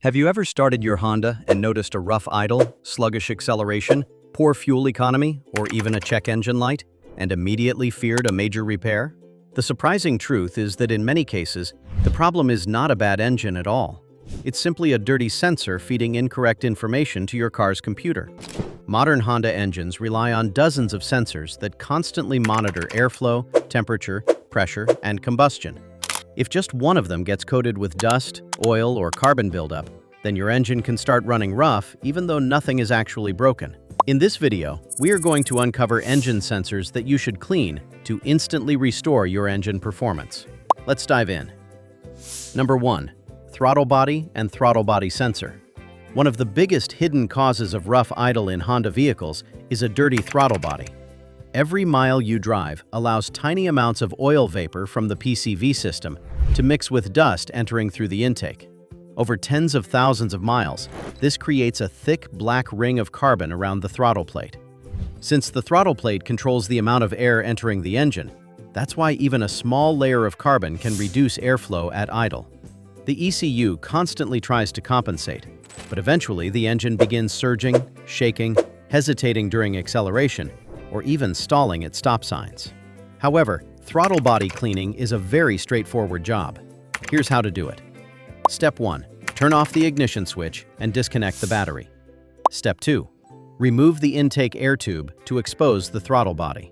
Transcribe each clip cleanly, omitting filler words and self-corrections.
Have you ever started your Honda and noticed a rough idle, sluggish acceleration, poor fuel economy, or even a check engine light, and immediately feared a major repair? The surprising truth is that in many cases, the problem is not a bad engine at all. It's simply a dirty sensor feeding incorrect information to your car's computer. Modern Honda engines rely on dozens of sensors that constantly monitor airflow, temperature, pressure, and combustion. If just one of them gets coated with dust, oil, or carbon buildup, then your engine can start running rough even though nothing is actually broken. In this video, we are going to uncover engine sensors that you should clean to instantly restore your engine performance. Let's dive in. Number 1. Throttle body and throttle body sensor. One of the biggest hidden causes of rough idle in Honda vehicles is a dirty throttle body. Every mile you drive allows tiny amounts of oil vapor from the PCV system to mix with dust entering through the intake. Over tens of thousands of miles, this creates a thick black ring of carbon around the throttle plate. Since the throttle plate controls the amount of air entering the engine, that's why even a small layer of carbon can reduce airflow at idle. The ECU constantly tries to compensate, but eventually the engine begins surging, shaking, hesitating during acceleration, or even stalling at stop signs. However, throttle body cleaning is a very straightforward job. Here's how to do it. Step 1. Turn off the ignition switch and disconnect the battery. Step 2. Remove the intake air tube to expose the throttle body.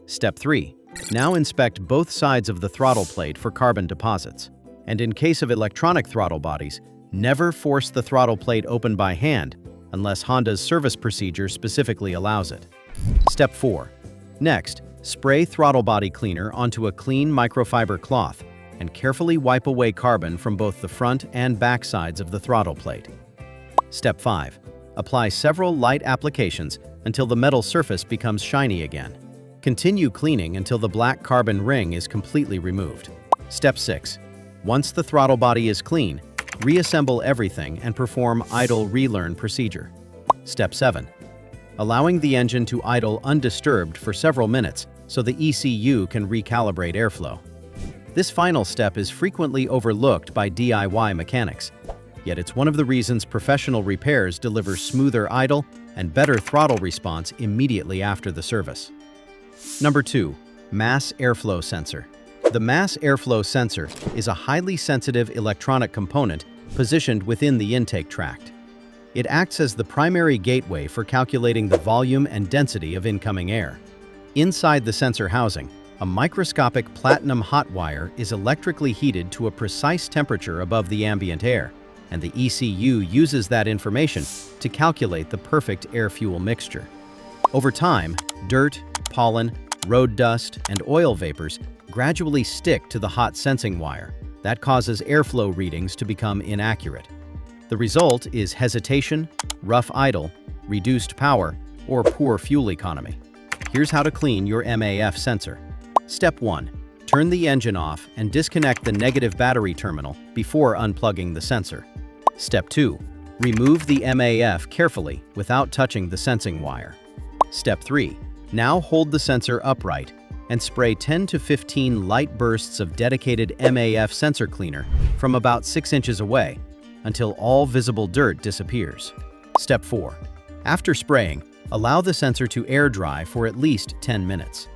Step 3. Now inspect both sides of the throttle plate for carbon deposits. And in case of electronic throttle bodies, never force the throttle plate open by hand unless Honda's service procedure specifically allows it. Step 4. Next, spray throttle body cleaner onto a clean microfiber cloth and carefully wipe away carbon from both the front and back sides of the throttle plate. Step 5. Apply several light applications until the metal surface becomes shiny again. Continue cleaning until the black carbon ring is completely removed. Step 6. Once the throttle body is clean, reassemble everything and perform idle relearn procedure. Step 7. Allowing the engine to idle undisturbed for several minutes so the ECU can recalibrate airflow. This final step is frequently overlooked by DIY mechanics, yet it's one of the reasons professional repairs deliver smoother idle and better throttle response immediately after the service. Number 2. Mass airflow sensor. The mass airflow sensor is a highly sensitive electronic component positioned within the intake tract. It acts as the primary gateway for calculating the volume and density of incoming air. Inside the sensor housing, a microscopic platinum hot wire is electrically heated to a precise temperature above the ambient air, and the ECU uses that information to calculate the perfect air-fuel mixture. Over time, dirt, pollen, road dust, and oil vapors gradually stick to the hot sensing wire. That causes airflow readings to become inaccurate. The result is hesitation, rough idle, reduced power, or poor fuel economy. Here's how to clean your MAF sensor. Step 1. Turn the engine off and disconnect the negative battery terminal before unplugging the sensor. Step 2. Remove the MAF carefully without touching the sensing wire. Step 3. Now hold the sensor upright and spray 10 to 15 light bursts of dedicated MAF sensor cleaner from about 6 inches away until all visible dirt disappears. Step 4. After spraying, allow the sensor to air dry for at least 10 minutes.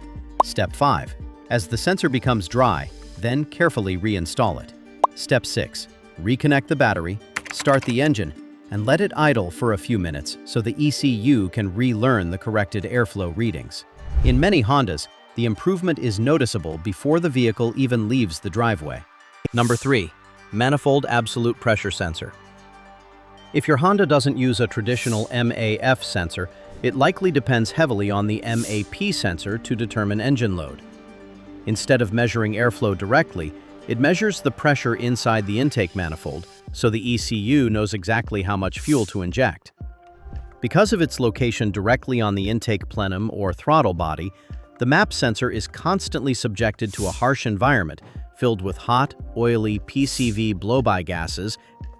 Step 5. As the sensor becomes dry, then carefully reinstall it. Step 6. Reconnect the battery, start the engine, and let it idle for a few minutes so the ECU can relearn the corrected airflow readings. In many Hondas, the improvement is noticeable before the vehicle even leaves the driveway. Number 3. Manifold absolute pressure sensor. If your Honda doesn't use a traditional MAF sensor, it likely depends heavily on the MAP sensor to determine engine load. Instead of measuring airflow directly, it measures the pressure inside the intake manifold so the ECU knows exactly how much fuel to inject. Because of its location directly on the intake plenum or throttle body, the MAP sensor is constantly subjected to a harsh environment filled with hot, oily PCV blow-by gases.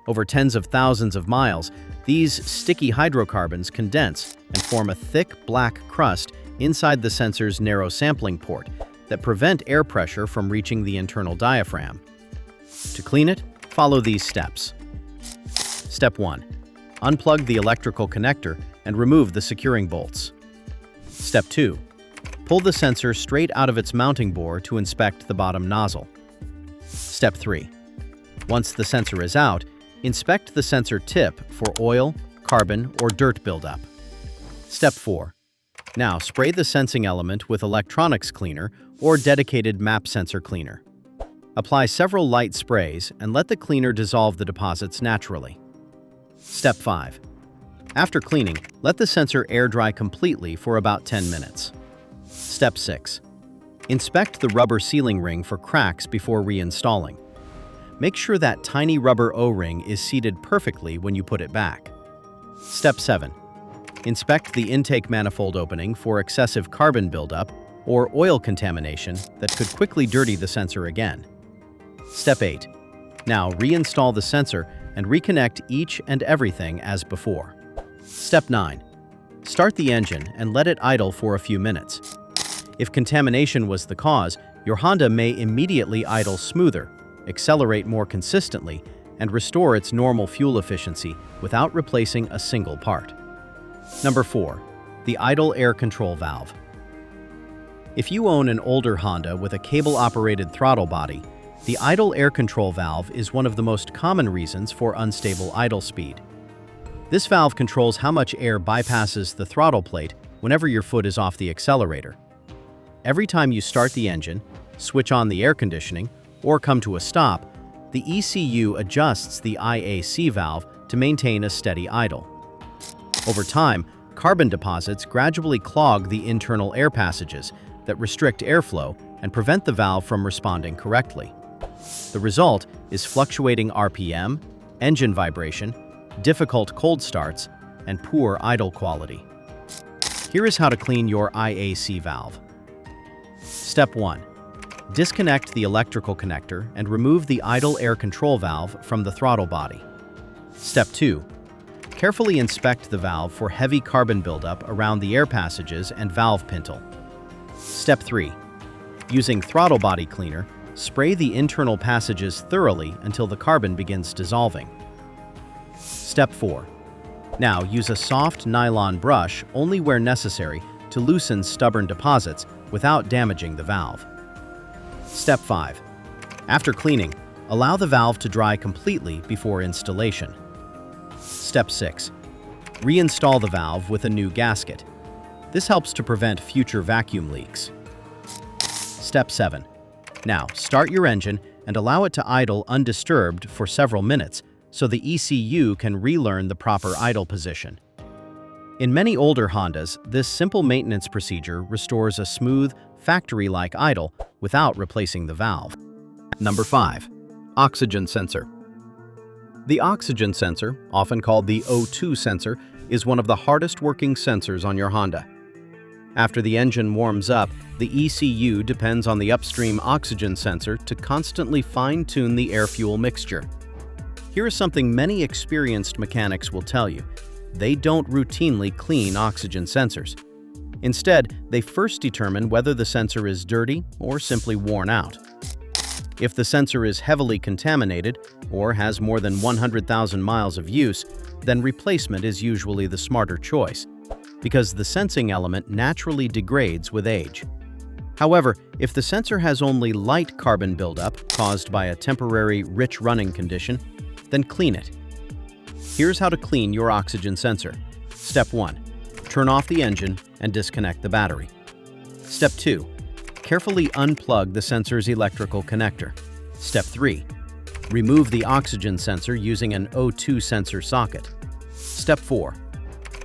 Over tens of thousands of miles, these sticky hydrocarbons condense and form a thick black crust inside the sensor's narrow sampling port that prevent air pressure from reaching the internal diaphragm. To clean it, follow these steps. Step 1. Unplug the electrical connector and remove the securing bolts. Step 2. Pull the sensor straight out of its mounting bore to inspect the bottom nozzle. Step 3. Once the sensor is out, inspect the sensor tip for oil, carbon, or dirt buildup. Step 4. Now spray the sensing element with electronics cleaner or dedicated map sensor cleaner. Apply several light sprays and let the cleaner dissolve the deposits naturally. Step 5. After cleaning, let the sensor air dry completely for about 10 minutes. Step 6. Inspect the rubber sealing ring for cracks before reinstalling. Make sure that tiny rubber O-ring is seated perfectly when you put it back. Step 7. Inspect the intake manifold opening for excessive carbon buildup or oil contamination that could quickly dirty the sensor again. Step 8. Now reinstall the sensor and reconnect each and everything as before. Step 9. Start the engine and let it idle for a few minutes. If contamination was the cause, your Honda may immediately idle smoother, accelerate more consistently, and restore its normal fuel efficiency without replacing a single part. Number 4. The idle air control valve. If you own an older Honda with a cable-operated throttle body, the idle air control valve is one of the most common reasons for unstable idle speed. This valve controls how much air bypasses the throttle plate whenever your foot is off the accelerator. Every time you start the engine, switch on the air conditioning, or come to a stop, the ECU adjusts the IAC valve to maintain a steady idle. Over time, carbon deposits gradually clog the internal air passages that restrict airflow and prevent the valve from responding correctly. The result is fluctuating RPM, engine vibration, difficult cold starts, and poor idle quality. Here is how to clean your IAC valve. Step 1. Disconnect the electrical connector and remove the idle air control valve from the throttle body. Step 2. Carefully inspect the valve for heavy carbon buildup around the air passages and valve pintle. Step 3. Using throttle body cleaner, spray the internal passages thoroughly until the carbon begins dissolving. Step 4. Now use a soft nylon brush only where necessary to loosen stubborn deposits without damaging the valve. Step 5. After cleaning, allow the valve to dry completely before installation. Step 6. Reinstall the valve with a new gasket. This helps to prevent future vacuum leaks. Step 7. Now, start your engine and allow it to idle undisturbed for several minutes so the ECU can relearn the proper idle position. In many older Hondas, this simple maintenance procedure restores a smooth, factory-like idle without replacing the valve. Number 5. Oxygen sensor. The oxygen sensor, often called the O2 sensor, is one of the hardest working sensors on your Honda. After the engine warms up, the ECU depends on the upstream oxygen sensor to constantly fine-tune the air-fuel mixture. Here is something many experienced mechanics will tell you. They don't routinely clean oxygen sensors. Instead, they first determine whether the sensor is dirty or simply worn out. If the sensor is heavily contaminated or has more than 100,000 miles of use, then replacement is usually the smarter choice, because the sensing element naturally degrades with age. However, if the sensor has only light carbon buildup caused by a temporary rich running condition, then clean it. Here's how to clean your oxygen sensor. Step 1. Turn off the engine and disconnect the battery. Step 2. Carefully unplug the sensor's electrical connector. Step 3. Remove the oxygen sensor using an O2 sensor socket. Step 4.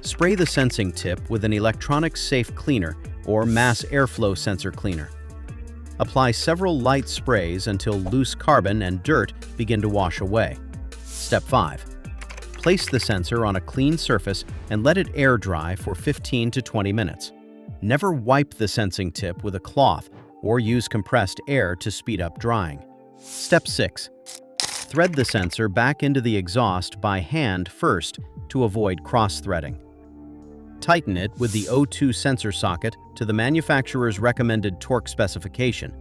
Spray the sensing tip with an electronics safe cleaner or mass airflow sensor cleaner. Apply several light sprays until loose carbon and dirt begin to wash away. Step 5. Place the sensor on a clean surface and let it air dry for 15 to 20 minutes. Never wipe the sensing tip with a cloth or use compressed air to speed up drying. Step 6. Thread the sensor back into the exhaust by hand first to avoid cross-threading. Tighten it with the O2 sensor socket to the manufacturer's recommended torque specification.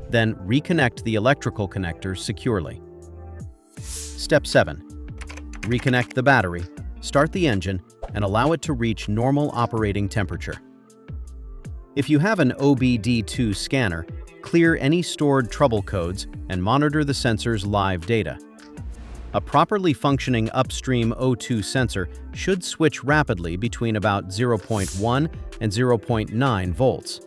Then reconnect the electrical connector securely. Step 7. Reconnect the battery, start the engine, and allow it to reach normal operating temperature. If you have an OBD2 scanner, clear any stored trouble codes and monitor the sensor's live data. A properly functioning upstream O2 sensor should switch rapidly between about 0.1 and 0.9 volts.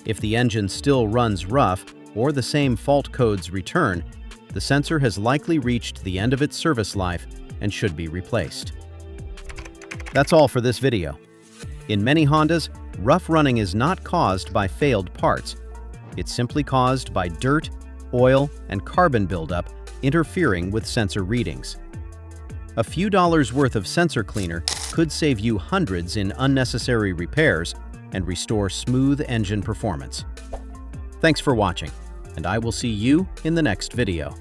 If the engine still runs rough or the same fault codes return, the sensor has likely reached the end of its service life and should be replaced. That's all for this video. In many Hondas, rough running is not caused by failed parts. It's simply caused by dirt, oil, and carbon buildup interfering with sensor readings. A few dollars worth of sensor cleaner could save you hundreds in unnecessary repairs and restore smooth engine performance. Thanks for watching, and I will see you in the next video.